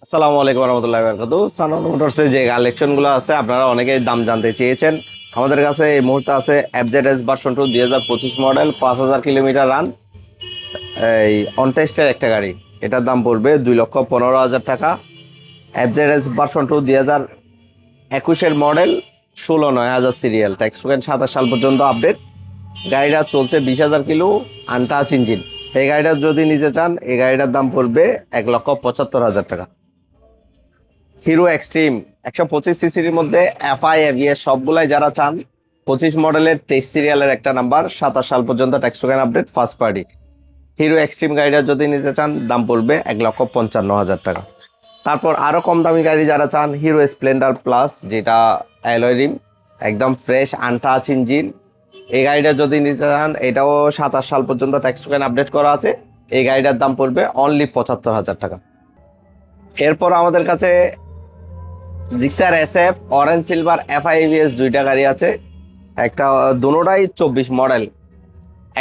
আসসালামু আলাইকুম রহমতুল্লাহ বরকাতু। সানোয়ার মোটরসের যে কালেকশনগুলো আছে আপনারা অনেকেই দাম জানতে চেয়েছেন। আমাদের কাছে এই মুহূর্তে আছে FZS version 2 2025 model, 5,000 kilometre run, এই অনটেস্টের একটা গাড়ি। এটার দাম পড়বে 2,15,000 টাকা। FZS version 2 2021 model, 16,9,000 serial, tax token 27 সাল পর্যন্ত আপডেট। গাড়িটা চলছে 20,000 কিলো, আনটাচ ইঞ্জিন। এই গাড়িটা যদি নিতে চান এই গাড়িটার দাম পড়বে 1,75,000 টাকা। হিরো এক্সট্রিম 125 সিসির মধ্যে এফআই এভিএস সবগুলাই যারা চান, 25 মডেলের 23 সিরিয়ালের একটা নাম্বার, 27 সাল পর্যন্ত tax token update, first party. Hero Xtreme গাড়িটা যদি নিতে চান দাম পড়বে 1,55,000 টাকা। তারপর আরো কম দামি গাড়ি যারা চান, হিরো স্প্লেন্ডার প্লাস, যেটা অ্যালয় রিম, একদম ফ্রেশ আনটাচ ইঞ্জিন। এই গাড়িটা যদি নিতে চান এটাও 27 সাল পর্যন্ত ট্যাক্স টোকেন আপডেট করা আছে। এই গাড়িটার দাম পড়বে অনলি 75,000 টাকা। এরপর আমাদের কাছে জিক্সার এসএফ, অরেঞ্জ সিলভার, এফআইভিএস দুইটা গাড়ি আছে। একটা দুটোটাই 24 মডেল,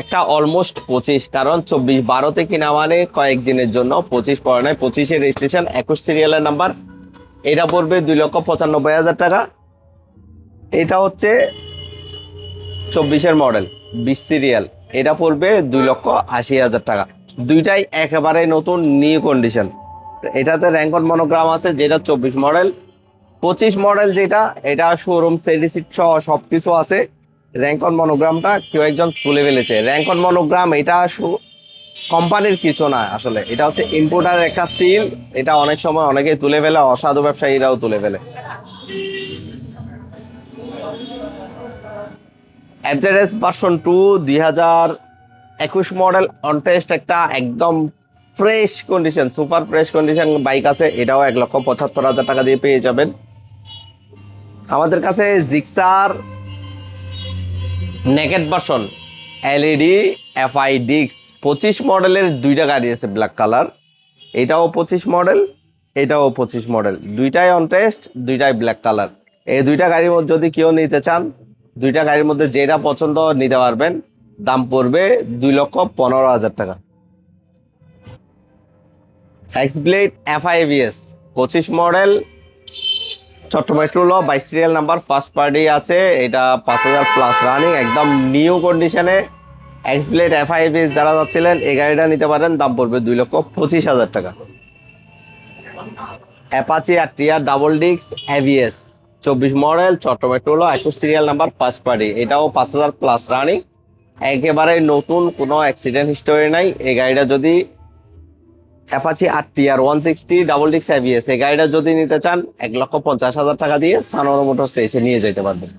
একটা অলমোস্ট 25, কারণ 24/12-তে কিনা মানে কয়েকদিনের জন্য, 25 পড়ে নাই, 25-এর রেজিস্ট্রেশন, 21 সিরিয়ালের নাম্বার। এটা পড়বে 2,95,000 টাকা। এটা হচ্ছে 24-এর মডেল, 20 সিরিয়াল, এটা পড়বে 2,80,000 টাকা। দুইটাই একেবারে নতুন, নিউ কন্ডিশন। এটাতে র্যাঙ্কন মনোগ্রাম আছে, যেটা 24 মডেল। 25 মডেল যেটা, এটা শোরুম সেডিসিট সহ সবকিছু আছে। র্যাঙ্কন মনোগ্রামটা কেউ একজন তুলে ফেলেছে। র্যাঙ্কন মনোগ্রাম এটা কোম্পানির কিছু না, আসলে এটা হচ্ছে ইম্পোর্টারের একটা সিল। এটা অনেক সময় অনেকেই তুলে ফেলে, অসাধু ব্যবসায়ীরাও তুলে ফেলে। এফজেডএস ভার্সন 2 2021 মডেল, অনটেস্ট একটা একদম fresh condition, super fresh condition bike আছে। এটাও 1,75,000 টাকা দিয়ে পেয়ে যাবেন। আমাদের কাছে Gixxer naked version LED FI ডিক্স 25 মডেলের দুইটা গাড়ি আছে, ব্ল্যাক কালার। এটাও 25 মডেল, এটাও 25 মডেল, দুইটাই অন টেস্ট, দুইটাই ব্ল্যাক কালার। এই দুইটা গাড়ির মধ্যে যদি কেউ নিতে চান, দুইটা গাড়ির মধ্যে যেটা পছন্দ নিতে পারবেন। দাম পড়বে 2,15,000 টাকা। X blade এফআইভিএস 25 model, Chattogram metro ল, 22 সিরিয়াল নাম্বার, ফার্স্ট পার্টি আছে। এটা 5,000 প্লাস রানিং, একদম নিউ কন্ডিশনে। এক্স ব্লেড এফআইভিএস যারা যাচ্ছিলেন এই গাড়িটা নিতে পারেন, দাম পড়বে 2,25,000 টাকা। অ্যাপাচি আর টিয়ার ডাবল ডিক্স এভিএস 24 মডেল, চট্টগ্রাম মেট্রো ল, 21 সিরিয়াল নাম্বার, ফার্স্ট পার্টি। এটাও 5,000 প্লাস রানিং, একেবারে নতুন, কোনো অ্যাক্সিডেন্ট হিস্টোরি নাই। এই গাড়িটা যদি অ্যাপাচি আর টিআর 160 ডাবল ডিক্স এভিএস, এই গাড়িটা যদি নিতে চান 1,50,000 টাকা দিয়ে সানোয়ার মোটরসে এসে নিয়ে যেতে পারবেন।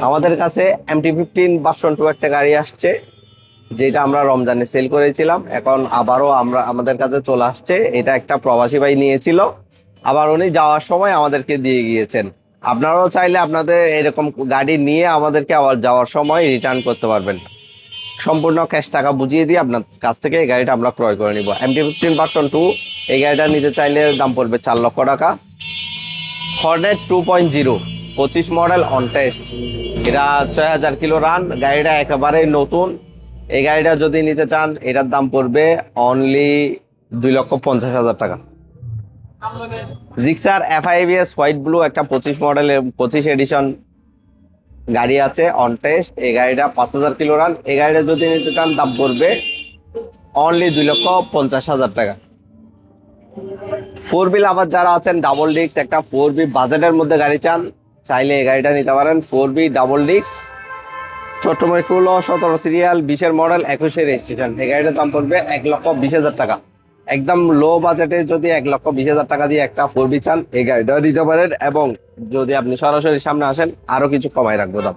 আমাদের কাছে MT-15 ভার্সন 2 একটা গাড়ি আসছে, যেটা আমরা রমজানে সেল করেছিলাম, এখন আবারও আমাদের কাছে চলে আসছে। এটা একটা প্রবাসী ভাই নিয়েছিল, আবার উনি যাওয়ার সময় আমাদেরকে দিয়ে গিয়েছেন। আপনারাও চাইলে আপনাদের এরকম গাড়ি নিয়ে আমাদেরকে আবার যাওয়ার সময় রিটার্ন করতে পারবেন। সম্পূর্ণ ক্যাশ টাকা বুঝিয়ে দিয়ে আপনার কাছ থেকে এই গাড়িটা আমরা ক্রয় করে নিব। MT-15 ভার্সন 2 এই গাড়িটা নিতে চাইলে দাম পড়বে 4,00,000 টাকা। হর্নেট 2.0 25 মডেল, অন টেস্ট, এটা 6,000 কিলো রান, গাড়িটা একেবারে নতুন। এই গাড়িটা যদি নিতে চান এটার দাম পড়বে অনলি 2,50,000 টাকা। জিক্সার এফআইভিএস হোয়াইট ব্লু একটা 25 মডেলের 25 এডিশন গাড়ি আছে, অন টেস্ট। এই গাড়িটা 5,000 কিলো রান। এই গাড়িটা যদি নিতে চান দাম পড়বে অনলি 2,50,000 টাকা। 4 বি আবার যারা আছেন, ডাবল ডিক্স একটা 4 বি বাজেটের মধ্যে গাড়ি চান, চাইলে এই গাড়িটা নিতে পারেন। 4 বি ডাবল ডিক্স, চট্টগ্রাম মেট্রো ল, 17 সিরিয়াল, 20-এর মডেল, 21-এর রেজিস্ট্রেশন। এই গাড়িটার দাম পড়বে 1,20,000 টাকা। একদম লো বাজেটে যদি 1,20,000 টাকা দিয়ে একটা 4 বি চান, এই গাড়িটা দিতে পারেন। এবং যদি আপনি সরাসরি সামনে আসেন আরো কিছু কমাই রাখবো দাম।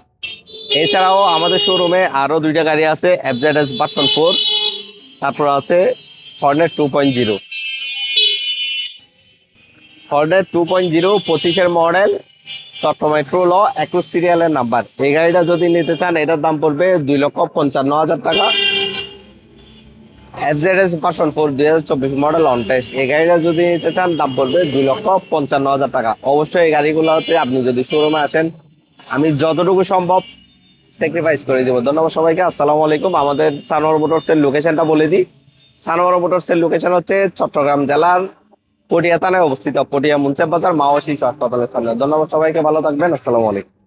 এছাড়াও আমাদের শোরুমে আরো দুইটা গাড়ি আছে, এফজেডএস ভার্সন 4, তারপর আছে হর্নেট 2.0। হর্নেট 2.0 25-এর মডেল, চট্টগ্রাম মেট্রো ল, 21 সিরিয়ালের নাম্বার। এই গাড়িটা যদি নিতে চান এটার দাম পড়বে 2,55,000 টাকা। FZS version 4 2024 model, on test. এই গাড়িটা যদি নিতে চান দাম পড়বে 2,55,000 টাকা। অবশ্যই এই গাড়িগুলোতে আপনি যদি শোরুমে আসেন আমি যতটুকু সম্ভব স্যাক্রিফাইস করে দিব। ধন্যবাদ সবাইকে, আসসালামু আলাইকুম। আমাদের সানোয়ার মোটরসের লোকেশনটা বলে দিই। সানোয়ার মোটরসের লোকেশন হচ্ছে চট্টগ্রাম জেলার পটিয়া থানায় অবস্থিত, পটিয়া মুন্সেফ বাজার মাওয়া শিশু হাসপাতালের সামনে। ধন্যবাদ সবাইকে, ভালো থাকবেন, আসসালামু আলাইকুম।